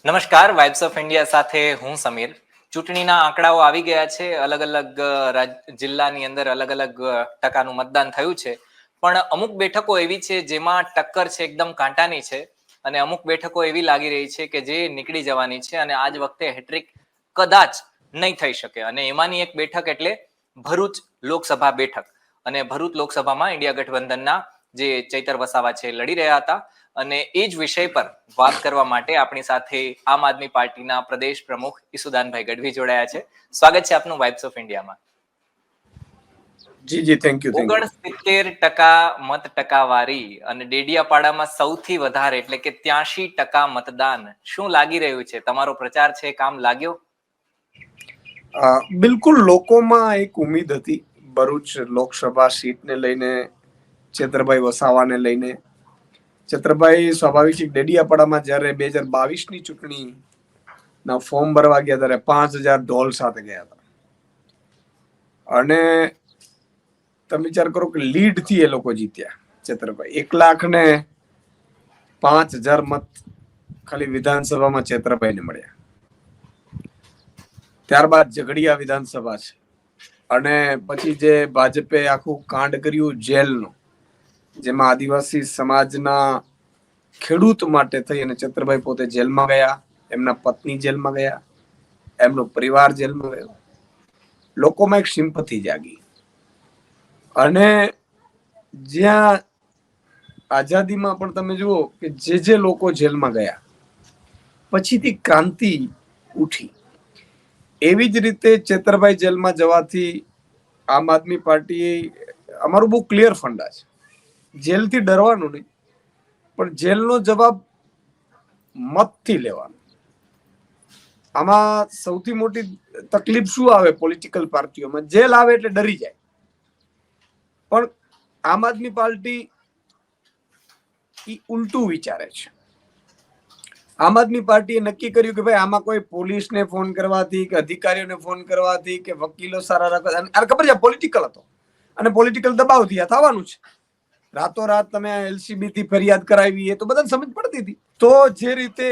નમસ્કાર, vibes of India સાથે હું સમીર. ચૂંટણીના આંકડાઓ આવી ગયા છે. અલગ અલગ જિલ્લાની અંદર અલગ અલગ ટકાનું મતદાન થયું છે, પણ અમુક બેઠકો એવી છે જેમાં ટક્કર છે એકદમ કાંટાની છે, અને અમુક બેઠકો એવી લાગી રહી છે કે જે નીકળી જવાની છે અને આજ વખતે હેટ્રિક કદાચ નહીં થઈ શકે. અને એમાંની એક બેઠક એટલે ભરૂચ લોકસભા બેઠક. અને ભરૂચ લોકસભામાં ઇન્ડિયા ગઠબંધનના જે ચૈતર વસાવા છે લડી રહ્યા હતા, અને એ જ વિષય પર વાત કરવા માટે આપણી સાથે આમ આદમી પાર્ટીના પ્રદેશ પ્રમુખ ઈસુદાનભાઈ ગઢવી જોડાયા છે. સ્વાગત છે આપનું વાઇબ્સ ઓફ ઇન્ડિયામાં. જી થેન્ક યુ. 69% મત ટકાવારી અને ડેડિયાપાડામાં સૌથી વધારે એટલે કે 83% મતદાન. શું લાગી રહ્યું છે? તમારો પ્રચાર છે કામ લાગ્યો? બિલકુલ, લોકોમાં એક ઉમ્મીદ હતી ભરૂચ લોકસભા સીટને લઈને, ચેતરભાઈ વસાવાને લઈને. ચેતરભાઈ સ્વાભાવિક ડેડિયાપાડામાં જ્યારે 2022ની ચૂંટણીના ફોર્મ ભરવા ગયા ત્યારે 5000 ઢોલ સાથે ગયા હતા, અને તમે વિચાર કરો કે લીડ થી એ લોકો જીત્યા. ચેતરભાઈ 1,05,000 મત ખાલી વિધાનસભામાં ચેતરભાઈને મળ્યા. ત્યારબાદ ઝઘડિયા વિધાનસભા છે, અને પછી જે ભાજપે આખું કાંડ કર્યું જેલનું, જેમાં આદિવાસી સમાજના ખેડૂત માટે થઈ અને ચેતરભાઈ પોતે જેલમાં ગયા, એમના પત્ની જેલમાં ગયા, એમનો પરિવાર જેલમાં ગયો. લોકોમાં એક સિમ્પથી જાગી, અને જ્યાં આઝાદીમાં પણ તમે જુઓ કે જે લોકો જેલમાં ગયા પછીથી ક્રાંતિ ઉઠી, એવી જ રીતે ચેતરભાઈ જેલમાં જવાથી આમ આદમી પાર્ટી અમારું બહુ ક્લિયર ફંડા છે, જેલથી ડરવાનું નહીં, પણ જેલનો જવાબ મતથી લેવાનો. આમાં સૌથી મોટી તકલીફ શું આવે પોલિટિકલ પાર્ટીઓમાં? જેલ આવે એટલે ડરી જાય. પણ આમ આદમી પાર્ટી ઉલટું વિચારે છે. આમ આદમી પાર્ટીએ નક્કી કર્યું કે ભાઈ આમાં કોઈ પોલીસને ફોન કરવાથી કે અધિકારીઓને ફોન કરવાથી કે વકીલો સારા રાખવા, ખબર છે પોલિટિકલ હતો અને પોલિટિકલ દબાવથી આ થવાનું છે. રાતોરાત તમે એલસીબી થી ફરિયાદ કરાવી, એ તો બધાને સમજ પડતી હતી. તો જે રીતે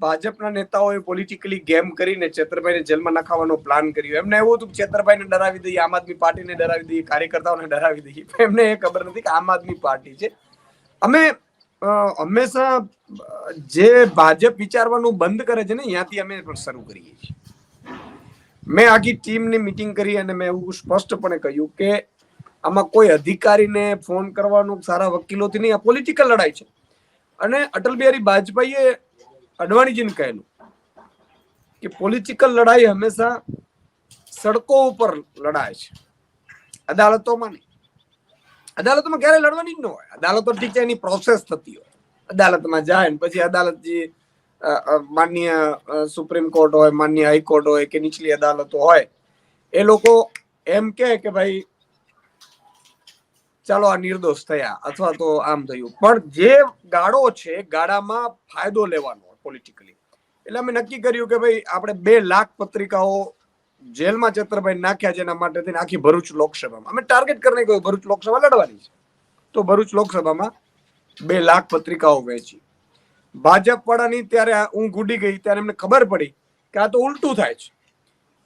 ભાજપના નેતાઓએ પોલિટિકલી ગેમ કરીને ચેતરભાઈને જેલમાં નખાવાનો પ્લાન કર્યો, એમને એવું હતું કે ચેતરભાઈને ડરાવી દઈએ, આમ આદમી પાર્ટીને ડરાવી દઈએ, કાર્યકર્તાઓને ડરાવી દઈએ. એમને એ ખબર નથી કે આમ આદમી પાર્ટી છે. અમે હંમેશા જે ભાજપ વિચારવાનું બંધ કરે છે ને, ત્યાંથી અમે પણ શરૂ કરીએ છીએ. મેં આખી ટીમની મીટિંગ કરી અને મેં એવું સ્પષ્ટપણે કહ્યું કે આમાં કોઈ અધિકારીને ફોન કરવાનો, સારા વકીલોથી નહીં, આ પોલિટિકલ લડાઈ છે. અને અટલ બિહારી વાજપેયીએ અડવાણીજીને કહેલું કે પોલિટિકલ લડાઈ હંમેશા સડકો ઉપર લડાય છે, અદાલતોમાં નહીં. અદાલતમાં ક્યારે લડવાની જ ન હોય. અદાલતો ઠીક છે, એની પ્રોસેસ થતી હોય, અદાલતમાં જાય ને પછી અદાલત જે માનનીય સુપ્રીમ કોર્ટ હોય, માનનીય હાઈકોર્ટ હોય કે નીચલી અદાલતો હોય, એ લોકો એમ કે ભાઈ ચાલો આ નિર્દોષ થયા અથવા તો આમ થયું. પણ જે ગાળો છે, ગાળામાં ફાયદો લેવાનો હોય પોલિટિકલી. એટલે અમે નક્કી કર્યું કે ભાઈ આપણે 2 લાખ પત્રિકાઓ જેલમાં ચેતરભાઈ નાખ્યા છે, એના માટે થઈને આખી ભરૂચ લોકસભામાં અમે ટાર્ગેટ કરીને કહ્યું ભરૂચ લોકસભા લડવાની છે. તો ભરૂચ લોકસભામાં 2 લાખ પત્રિકાઓ વેચી. ભાજપ વાળાની ત્યારે ઊંઘ ઉડી ગઈ, ત્યારે એમને ખબર પડી કે આ તો ઉલટું થાય છે,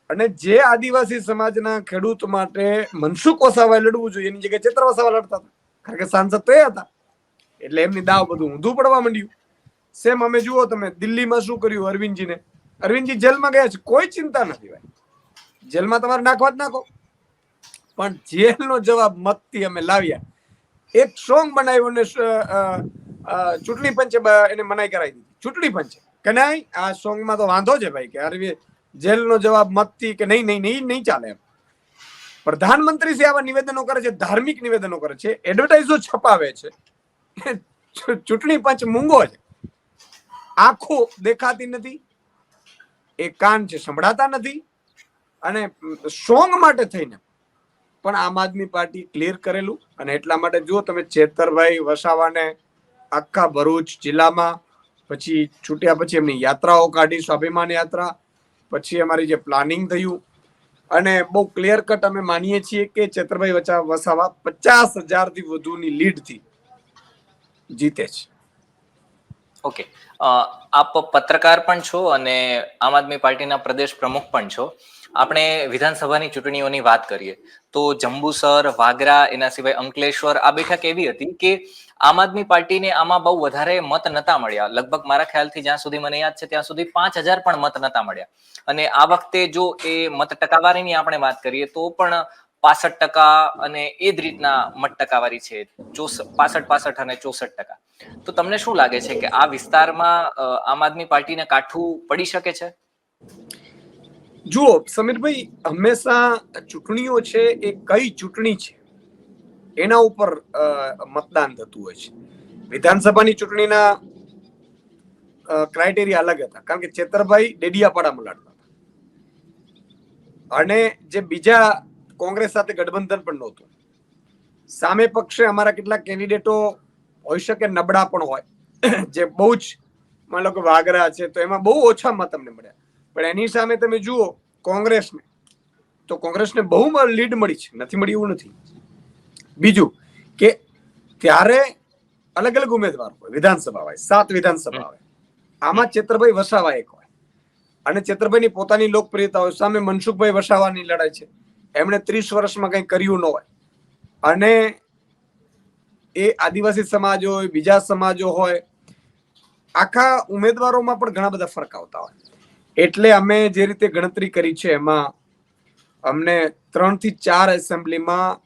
અને જે આદિવાસી સમાજના ખેડૂત માટે મનસુખ વસાવાએ લડવું જોઈએ એની જગ્યાએ ચેતર વસાવા લડતા હતા, કારણ કે સાંસદ તો એ હતા. એટલે એમની દાવ બધું ઊંધું પડવા માંડ્યું. સેમ અમે જુઓ તમે દિલ્હીમાં શું કર્યું અરવિંદજીને. અરવિંદજી જેલમાં ગયા છે, કોઈ ચિંતા નથી ભાઈ, જેલમાં તમારે નાખવા જ નાખો. પણ જેલનો જવાબ મતથી અમે લાવ્યા. એક સોંગ બનાવ્યું અને ચૂંટણી પંચે એને મનાઈ કરાવી દીધી. ચૂંટણી પંચે કે નહીં, આ સોંગમાં તો વાંધો છે ભાઈ, કે જેલનો જવાબ મતથી કે નહીં ચાલે એમ. પ્રધાનમંત્રી છે આવા નિવેદનો કરે છે, ધાર્મિક નિવેદનો કરે છે, એડવર્ટાઇઝો છપાવે છે. ચૂંટણી પંચ મૂંગો છે, આંખો દેખાતી નથી, એ કાન છે સંભળાતા નથી, અને સોંગ માટે થઈને પણ આમ આદમી પાર્ટી ક્લિયર કરેલું. અને એટલા માટે જુઓ તમે ચેતરભાઈ વસાવાને આખા ભરૂચ જિલ્લામાં પછી છૂટ્યા પછી એમની યાત્રાઓ કાઢી, સ્વાભિમાન યાત્રા, પછી અમારી જે પ્લાનિંગ થયું, અને બહુ ક્લિયર કટ અમે માનીએ છીએ કે ચેતરભાઈ વસાવા 50,000 થી વધુની લીડથી જીતે છે. ઓકે, આપ પત્રકાર પણ છો અને આમ આદમી પાર્ટીના પ્રદેશ પ્રમુખ પણ છો. આપણે વિધાનસભાની ચૂંટણીઓની વાત કરીએ તો જંબુસર, વાગરા, એના સિવાય અંકલેશ્વર આ બેઠક એવી હતી કે આમ આદમી પાર્ટીને આમાં બહુ વધારે મત નતા મળ્યા. લગભગ મારા ખ્યાલથી જ્યાં સુધી મને યાદ છે ત્યાં સુધી 5,000 પણ મત નતા મળ્યા. અને આ વખતે જો એ મત ટકાવારીની આપણે વાત કરીએ તો પણ 65% અને એ જ રીતના મત ટકાવારી છે, 65 અને 64%. તો તમને શું લાગે છે કે આ વિસ્તારમાં આમ આદમી પાર્ટીને કાઠું પડી શકે છે? જુઓ સમીરભાઈ, હંમેશા ચૂંટણીઓ છે એ કઈ ચૂંટણી છે એના ઉપર મતદાન થતું હોય છે. વિધાનસભાની ચૂંટણીના ક્રાઇટેરિયા અલગ હતા, કારણ કે ચેતરભાઈ ડેડિયાપાડામાં લડતા હતા અને જે બીજા કોંગ્રેસ સાથે ગઠબંધન પણ નહોતું. સામે પક્ષે અમારા કેટલાક કેન્ડિડેટો હોઈ શકે નબળા પણ હોય, જે બહુ જ માની લો કે વાગરા છે તો એમાં બહુ ઓછા મત અમને મળ્યા. પણ એની સામે તમે જુઓ કોંગ્રેસને, તો કોંગ્રેસને બહુ લીડ મળી છે, નથી મળી એવું નથી. બીજું કે ત્યારે અલગ અલગ ઉમેદવાર હોય, વિધાનસભા હોય, 7 વિધાનસભા હોય, આમાં ચેતરભાઈ વસાવા એક હોય અને ચેતરભાઈની પોતાની લોકપ્રિયતા હોય. સામે મનસુખભાઈ વસાવાની લડાઈ છે, એમણે 30 વર્ષમાં કંઈ કર્યું ન હોય અને એ આદિવાસી સમાજ હોય, બીજા સમાજો હોય, આખા ઉમેદવારોમાં પણ ઘણા બધા ફરક આવતા હોય. એટલે અમે જે રીતે ગણતરી કરી છે એમાં અમને 3 થી 4 એસેમ્બલીમાં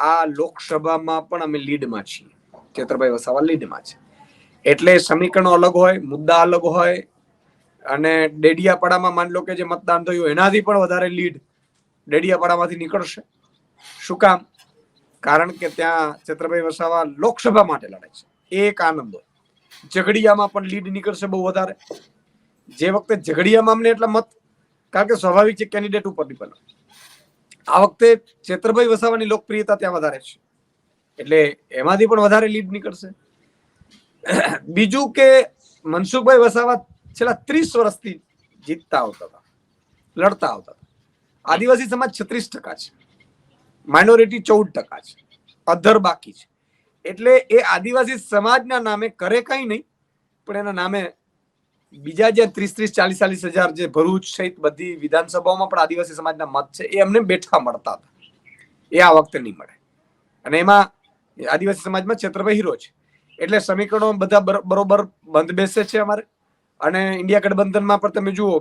આ લોકસભામાં પણ અમે લીડમાં છીએ. ચેતરભાઈ વસાવા લીડમાં છે એટલે સમીકરણો અલગ હોય, મુદ્દા અલગ હોય અને ડેડિયાપાડામાં માની લો કે જે મતદાન થયું એનાથી પણ વધારે લીડ ડેડિયાપાડામાંથી નીકળશે. શું કામ? કારણ કે ત્યાં ચેતરભાઈ વસાવા લોકસભા માટે લડે છે, એ એક આનંદ હોય. ઝઘડિયામાં પણ લીડ નીકળશે બહુ વધારે. જે વખતે ઝઘડિયામાં અમને એટલા મત, કારણ કે સ્વાભાવિક છે કેન્ડિડેટ ઉપર ડિપેન્ડ. આ વખતે ચેતરભાઈ વસાવાની લોકપ્રિયતા ત્યાં વધારે છે એટલે એમાંથી પણ વધારે લીડ નીકળશે. બીજું કે મનસુખભાઈ વસાવા છેલ્લા 30 વર્ષથી જીતતા આવતા હતા, લડતા આવતા હતા. આદિવાસી સમાજ 36% છે, માઇનોરિટી 14% છે, અધર બાકી છે. એટલે એ આદિવાસી સમાજના નામે કરે કઈ નહીં, પણ એના નામે બીજા જે 30-40 હજાર જે ભરૂચ સહિત બધી વિધાનસભાઓમાં પણ આદિવાસી સમાજના મત છે એ અમને બેઠા મળતા હતા. એ આ વખતે નહીં મળે અને એમાં આદિવાસી સમાજમાં છેતરભાઈ હીરો છે એટલે સમીકરણો બધા બરોબર બંધ બેસે છે અમારે. અને ઇન્ડિયા ગઠબંધનમાં પણ તમે જુઓ,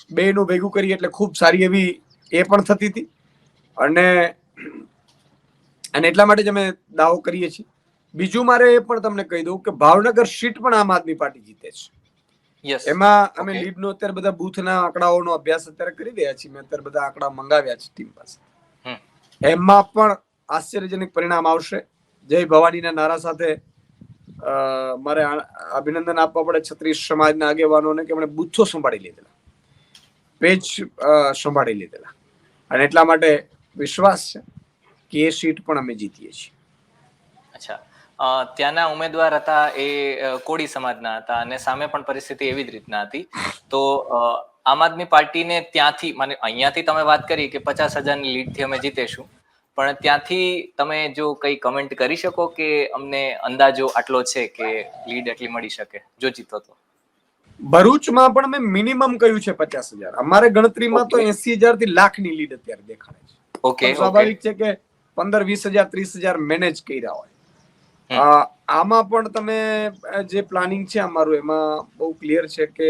બેનું ભેગું કરીએ એટલે ખૂબ સારી એવી એ પણ થતી હતી અને એટલા માટે જ અમે દાવો કરીએ છીએ. બીજું મારે એ પણ તમને કહી દઉં કે ભાવનગર સીટ પણ આમ આદમી પાર્ટી જીતે છે. એમાં અમે લીડનો અત્યારે બધા બૂથના આંકડાઓનો અભ્યાસ અત્યારે કરી રહ્યા છીએ. મેં અત્યારે બધા આંકડા મંગાવ્યા છે ટીમ પાસે. એમાં પણ આશ્ચર્યજનક પરિણામ આવશે. જય ભવાનીના નારા સાથે મારે અભિનંદન આપવા પડે છત્રીસ સમાજના આગેવાનોને કે એમણે બૂથો સંભાળી લીધેલા, પેજ સંભાળી લીધેલા અને એટલા માટે વિશ્વાસ છે કે એ સીટ પણ અમે જીતીએ છીએ. અચ્છા, ત્યાંના ઉમેદવાર હતા એ કોળી સમાજના હતા અને સામે પણ પરિસ્થિતિ એવી જ રીતના હતી. તો આમ આદમી પાર્ટીને ત્યાંથી, મને અહીંયાથી તમે વાત કરી કે 50,000ની લીડથી અમે જીતેશું, પણ ત્યાંથી તમે જો કઈ કમેન્ટ કરી શકો કે અમને અંદાજો આટલો છે કે લીડ એટલી મળી શકે જો જીતો તો? ભરૂચમાં પણ મેં મિનિમમ કહ્યું છે 50,000. અમારે ગણતરીમાં તો 80,000 થી લાખની લીડ અત્યારે દેખાડે છે. ઓકે, સ્વાભાવિક છે કે 15-20,000 30,000 મેનેજ કર્યા હોય. આમાં પણ તમે જે પ્લાનિંગ છે અમારું એમાં બહુ ક્લિયર છે કે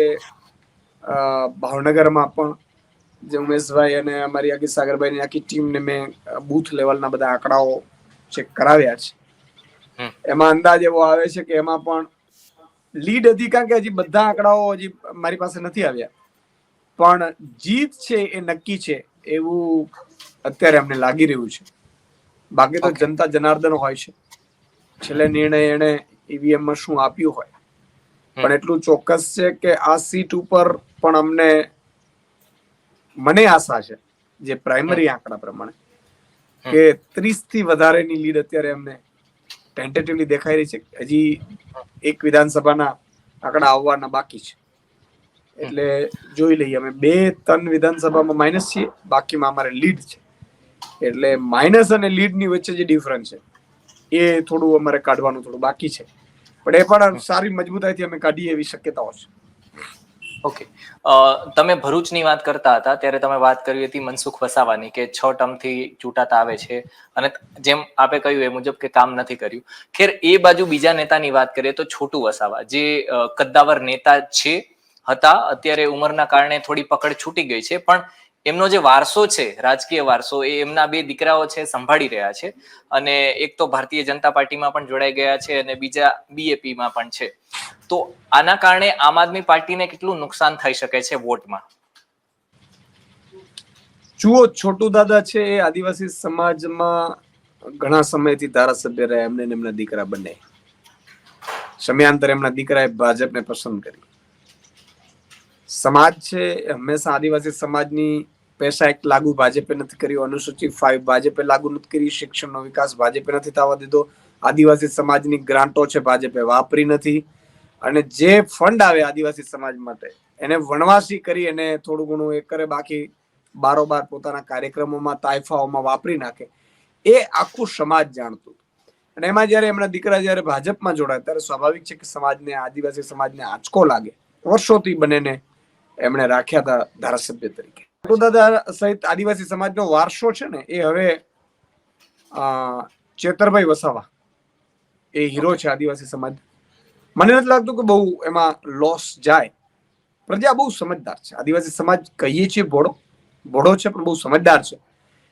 ભાવનગરમાં પણ જે ઉમેશભાઈ અને અમારી આગળ સાગરભાઈની આખી ટીમને મેં બૂથ લેવલના બધા આંકડાઓ ચેક કરાવ્યા છે. એમાં અંદાજ એવો આવે છે કે એમાં પણ લીડ હતી, કારણ કે હજી બધા આંકડાઓ હજી મારી પાસે નથી આવ્યા, પણ જીત છે એ નક્કી છે એવું અત્યારે અમને લાગી રહ્યું છે. બાકી તો જનતા જનાર્દન હોય છે, છેલ્લે નિર્ણય એને ઈવીએમમાં શું આપ્યું હોય. પણ એટલું ચોક્કસ છે કે આ સીટ ઉપર પણ મને આશા છે જે પ્રાઇમરી આંકડા પ્રમાણે કે 30 થી વધારેની લીડ અત્યારે અમને ટેન્ટેટિવલી દેખાઈ રહી છે. હજી એક વિધાનસભાના આંકડા આવવાના બાકી છે એટલે જોઈ લઈએ. અમે 2-3 વિધાનસભામાં માઇનસ છીએ, બાકીમાં અમારે લીડ છે. એટલે માઇનસ અને લીડની વચ્ચે જે ડિફરન્સ છે એ થોડું અમારે કાઢવાનું થોડું બાકી છે. પણ એ પણ સારી મજબૂતાઈથી અમે કાઢીએ એવી શક્યતાઓ છે. ઓકે, તમે ભરૂચની વાત કરતા હતા ત્યારે તમે વાત કરી હતી મનસુખ વસાવાની કે 6 ટર્મથી ચૂંટાતા આવે છે અને જેમ આપે કહ્યું એ મુજબ કે કામ નથી કર્યું. ખેર એ બાજુ બીજા નેતાની વાત કરીએ તો છોટુ વસાવા જે કદ્દાવર નેતા છે હતા, અત્યારે ઉંમરના કારણે થોડી પકડ છૂટી ગઈ છે, પણ એમનો જે વારસો છે, રાજકીય વારસો, એ એમના 2 દીકરાઓ છે સંભાળી રહ્યા છે અને એક તો ભારતીય જનતા પાર્ટીમાં પણ જોડાઈ ગયા છે અને બીજા બીએપીમાં પણ છે. તો આના કારણે આમ આદમી પાર્ટીને કેટલું નુકસાન થઈ શકે છે વોટમાં? જુઓ, છોટુ દાદા છે એ આદિવાસી સમાજમાં ઘણા સમયથી ધારાસભ્ય રહ્યા. એમને એમના દીકરા બને સમયાંતરે એમના દીકરાએ ભાજપને પસંદ કરી. સમાજ છે હંમેશા આદિવાસી સમાજની પૈસા એક લાગુ ભાજપે નથી કર્યું, અનુસૂચિત 5 ભાજપે લાગુ નથી કરી, શિક્ષણનો વિકાસ ભાજપે નથી થવા દીધો, આદિવાસી સમાજની ગ્રાન્ટો છે ભાજપે વાપરી નથી, અને જે ફંડ આવે આદિવાસી સમાજ માટે એને વનવાસી કરી અને થોડું ઘણું એ કરે, બાકી બારોબાર પોતાના કાર્યક્રમોમાં તાઇફાઓમાં વાપરી નાખે. એ આખું સમાજ જાણતું. અને એમાં જયારે એમના દીકરા જયારે ભાજપમાં જોડાય ત્યારે સ્વાભાવિક છે કે સમાજને, આદિવાસી સમાજને આંચકો લાગે. વર્ષોથી બંનેને એમણે રાખ્યા હતા ધારાસભ્ય તરીકે. છોટુ દાદા સહિત આદિવાસી સમાજનો વારસો છે ને એ હવે ચેતરભાઈ વસાવા એ હીરો છે આદિવાસી સમાજ. મને નથી લાગતું કે બહુ એમાં લોસ જાય. પ્રજા બહુ સમજદાર છે. આદિવાસી સમાજ કહીએ છીએ ભોળો છે પણ બહુ સમજદાર છે.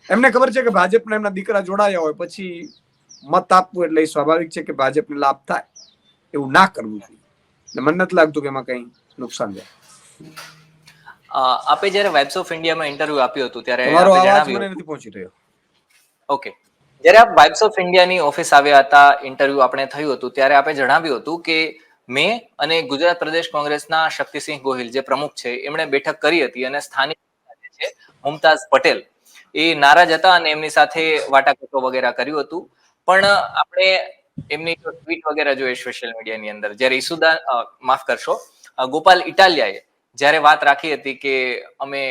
એમને ખબર છે કે ભાજપના એમના દીકરા જોડાયા હોય પછી મત આપવું એટલે સ્વાભાવિક છે કે ભાજપને લાભ થાય. એવું ના કરવું જોઈએ. મને નથી લાગતું કે એમાં કઈ નુકસાન જાય. આપે જ્યારે વાઇબ્સ ઓફ ઇન્ડિયામાં ઇન્ટરવ્યુ આપ્યું હતું ત્યારે તમારો આપે અવાજ જણાવ્યું મને હતું. નથી પહોંચી રહ્યો. ઓકે, જ્યારે આપ વાઇબ્સ ઓફ ઇન્ડિયાની ઓફિસ આવ્યા હતા, ઇન્ટરવ્યુ આપણે થયું હતું ત્યારે આપે જણાવ્યું હતું કે મેં અને ગુજરાત પ્રદેશ કોંગ્રેસના શક્તિસિંહ ગોહિલ જે પ્રમુખ છે એમણે બેઠક કરી હતી અને સ્થાનિક જે છે મુમતાઝ પટેલ એ નારાજ હતા અને એમની સાથે વાટાઘાટો વગેરે કર્યું હતું. પણ આપણે એમની ટ્વીટ વગેરે જોઈએ સોશિયલ મીડિયાની અંદર, જ્યારે માફ કરશો, ગોપાલ ઇટાલિયાએ જ્યારે વાત રાખી હતી કે અમે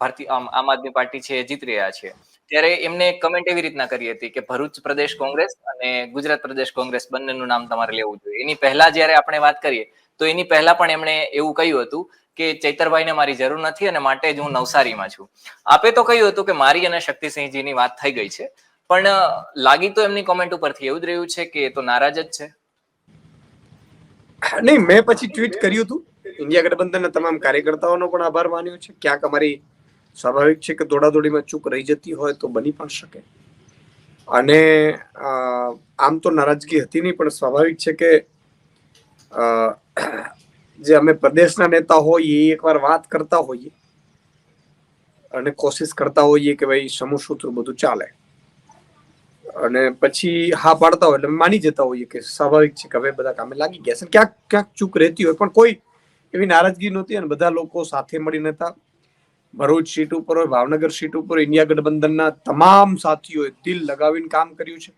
ભારતીય આમ આદમી પાર્ટી છે જીત રહ્યા છે, ત્યારે એમને કમેન્ટ એવી રીતના કરી હતી કે ભરૂચ પ્રદેશ કોંગ્રેસ અને ગુજરાત પ્રદેશ કોંગ્રેસ બંનેનું નામ તમારે લેવું જોઈએ. એની પહેલા જ્યારે આપણે વાત કરીએ તો એની પહેલા પણ એમણે એવું કહ્યું હતું કે ચૈતરભાઈને મારી જરૂર નથી અને માટે જ હું નવસારીમાં છું. આપે તો કહ્યું હતું કે મારી અને શક્તિસિંહજીની વાત થઈ ગઈ છે, પણ લાગી તો એમની કોમેન્ટ ઉપરથી એવું જ રહ્યું છે કે એ તો નારાજ જ છે. નહીં, મેં પછી ટ્વીટ કર્યું હતું. ઇન્ડિયા ગઠબંધનના તમામ કાર્યકર્તાઓનો પણ આભાર માન્યો છે. ક્યાંક અમારી સ્વાભાવિક છે કે દોડાદોડીમાં ચૂક રહી જતી હોય તો બની પણ શકે. અને આમ તો નારાજગી હતી નહીં, પણ સ્વાભાવિક છે કે જે અમે પ્રદેશના નેતા હોઈએ એકવાર વાત કરતા હોઈએ અને કોશિશ કરતા હોઈએ કે ભાઈ સમૂહ સૂત્ર બધું ચાલે, અને પછી હા પાડતા હોય એટલે માની જતા હોઈએ કે સ્વાભાવિક છે કે હવે બધા કામે લાગી ગયા છે. ક્યાંક ક્યાંક ચૂક રહેતી હોય, પણ કોઈ એવી નારાજગી નહોતી અને બધા લોકો સાથે મળીને હતા. ભરૂચ સીટ ઉપર હોય, ભાવનગર સીટ ઉપર ઇન્ડિયા ગઠબંધનના તમામ સાથીઓએ દિલ લગાવીને કામ કર્યું છે.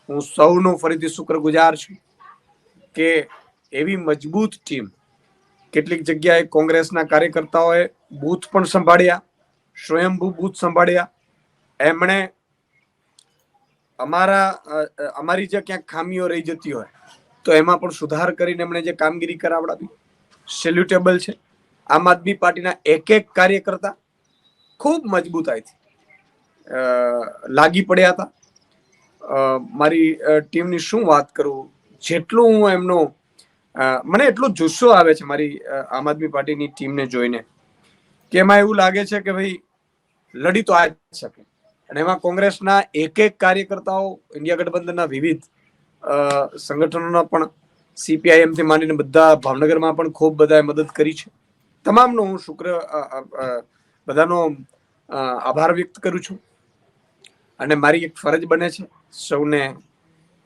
હું સૌનો ફરીથી શુક્રગુજાર છું કે એવી મજબૂત ટીમ, કેટલીક જગ્યાએ કોંગ્રેસના કાર્યકર્તાઓએ બૂથ પણ સંભાળ્યા, સ્વયંભૂ બૂથ સંભાળ્યા. એમણે અમારી જે ક્યાંક ખામીઓ રહી જતી હોય તો એમાં પણ સુધાર કરીને એમણે જે કામગીરી કરાવડાવી સેલ્યુટેબલ છે. આમ આદમી પાર્ટીના એક એક કાર્યકર્તા ખૂબ મજબૂતાઈથી લાગી પડ્યા હતા. મારી ટીમની શું વાત કરું, જેટલું હું એમનો મને એટલો જુસ્સો આવે છે મારી આમ આદમી પાર્ટીની ટીમને જોઈને કે એમાં એવું લાગે છે કે ભાઈ લડી તો આ જ શકે. અને એમાં કોંગ્રેસના એક એક કાર્યકર્તાઓ, ઇન્ડિયા ગઠબંધનના વિવિધ સંગઠનોના પણ, CPIM થી માંડીને બધા, ભાવનગરમાં પણ ખૂબ બધાએ મદદ કરી છે. તમામનો હું બધાનો આભાર વ્યક્ત કરું છું. અને મારી એક ફરજ બને છે સૌને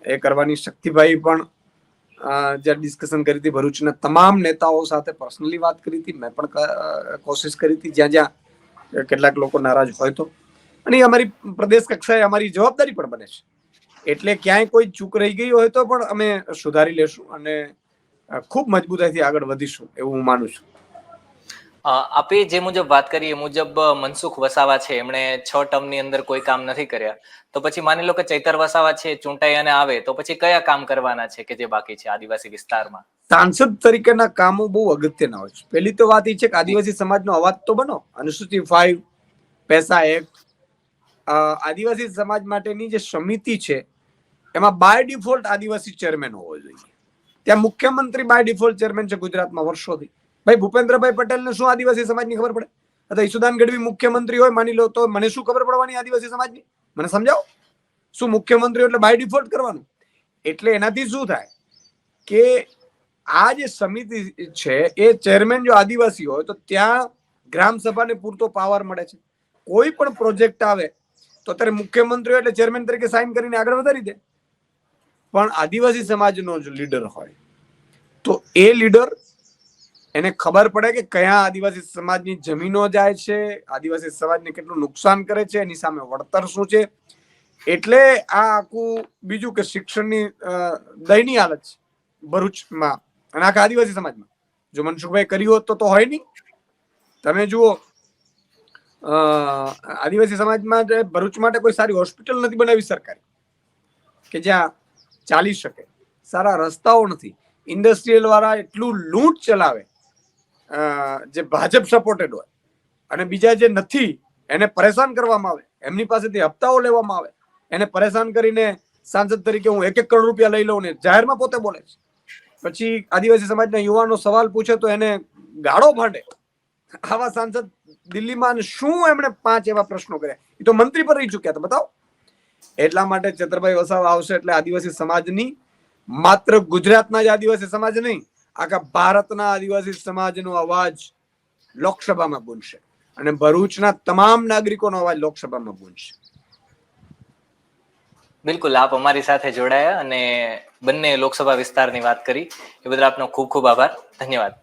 એ કરવાની. શક્તિભાઈ પણ જ્યારે ડિસ્કશન કરી હતી ભરૂચના તમામ નેતાઓ સાથે પર્સનલી વાત કરી હતી. મેં પણ કોશિશ કરી હતી જ્યાં જ્યાં કેટલાક લોકો નારાજ હોય તો, અને અમારી પ્રદેશ કક્ષાએ અમારી જવાબદારી પણ બને છે. એટલે ક્યાંય કોઈ ચૂક રહી ગઈ હોય તો પણ અમે સુધારી લેશું અને ખૂબ મજબૂતાઈથી આગળ વધીશું એવું હું માનું છું. આપે જે મુજબ વાત કરી એ મુજબ મનસુખ વસાવા છે એમણે 6 ટર્મની અંદર કોઈ કામ નથી કર્યા, તો પછી માની લો કે ચૈતર વસાવા છે ચૂંટાઈ અને આવે તો પછી કયા કામ કરવાના છે કે જે બાકી છે આદિવાસી વિસ્તારમાં? સાંસદ તરીકેના કામો બહુ અગત્યના હોય છે. પહેલી તો વાત એ છે કે આદિવાસી સમાજનો અવાજ તો બનો. અનુસૂચિ 5, પૈસા એક્ટ, આદિવાસી સમાજ માટેની જે સમિતિ છે એમાં બાય ડિફોલ્ટ આદિવાસી ચેરમેન હોવો જોઈએ. ત્યાં મુખ્યમંત્રી બાય ડિફોલ્ટ ચેરમેન છે ગુજરાતમાં વર્ષોથી. ભાઈ ભૂપેન્દ્રભાઈ પટેલને શું આદિવાસી સમાજની ખબર પડે? અથવા ઈસુદાન ગઢવી મુખ્યમંત્રી હોય માની લો, તો મને શું ખબર પડવાની આદિવાસી સમાજની? મને સમજાવો. શું મુખ્યમંત્રી એટલે બાય ડિફોલ્ટ કરવાનું? એટલે એનાથી શું થાય કે આ જે સમિતિ છે એ ચેરમેન જો આદિવાસી હોય તો ત્યાં ગ્રામ સભાને પૂરતો પાવર મળે છે. કોઈ પણ પ્રોજેક્ટ આવે તો અત્યારે મુખ્યમંત્રી એટલે ચેરમેન તરીકે સાઇન કરીને આગળ વધારી દે. પણ આદિવાસી સમાજનો જો લીડર હોય તો એ લીડર એને ખબર પડે કે કયા આદિવાસી સમાજની જમીનો જાય છે, આદિવાસી સમાજને કેટલું નુકસાન કરે છે, એની સામે વળતર શું છે. એટલે આ આખું બીજું કે શિક્ષણની દયનીય હાલત છે ભરૂચમાં અને આખા આદિવાસી સમાજમાં. જો મનસુખભાઈ કર્યું હોત તો હોય નહીં. તમે જુઓ, આદિવાસી સમાજમાં ભરૂચ માટે કોઈ સારી હોસ્પિટલ નથી બનાવી સરકારે કે જ્યાં ચાલી શકે. સારા રસ્તાઓ નથી. ઇન્ડસ્ટ્રીયલ વાળા એટલું લૂંટ ચલાવે જે ભાજપ સપોર્ટેડ હોય, અને બીજા જે નથી એને પરેશાન કરવામાં આવે, એમની પાસેથી હપ્તાઓ લેવામાં આવે, એને પરેશાન કરીને સાંસદ તરીકે હું 1-1 કરોડ રૂપિયા લઈ લઉં ને જાહેરમાં પોતે બોલે છે. પછી આદિવાસી સમાજના યુવાનો સવાલ પૂછે તો એને ગાળો ભાંડે. આવા સાંસદ દિલ્હીમાં શું એમણે 5 એવા પ્રશ્નો કર્યા? એ તો મંત્રી પર રહી ચુક્યા હતા, બતાવો. એટલા માટે ચેતરભાઈ વસાવા આવશે એટલે આદિવાસી સમાજની, માત્ર ગુજરાતના જ આદિવાસી સમાજ નહીં, આખા ભારતના આદિવાસી સમાજનો અવાજ લોકસભામાં ગુંજશે અને ભરૂચના તમામ નાગરિકોનો અવાજ લોકસભામાં ગુંજશે. બિલકુલ, આપ અમારી સાથે જોડાયા અને બંને લોકસભા વિસ્તારની વાત કરી એ બદલ આપનો ખૂબ ખૂબ આભાર. ધન્યવાદ.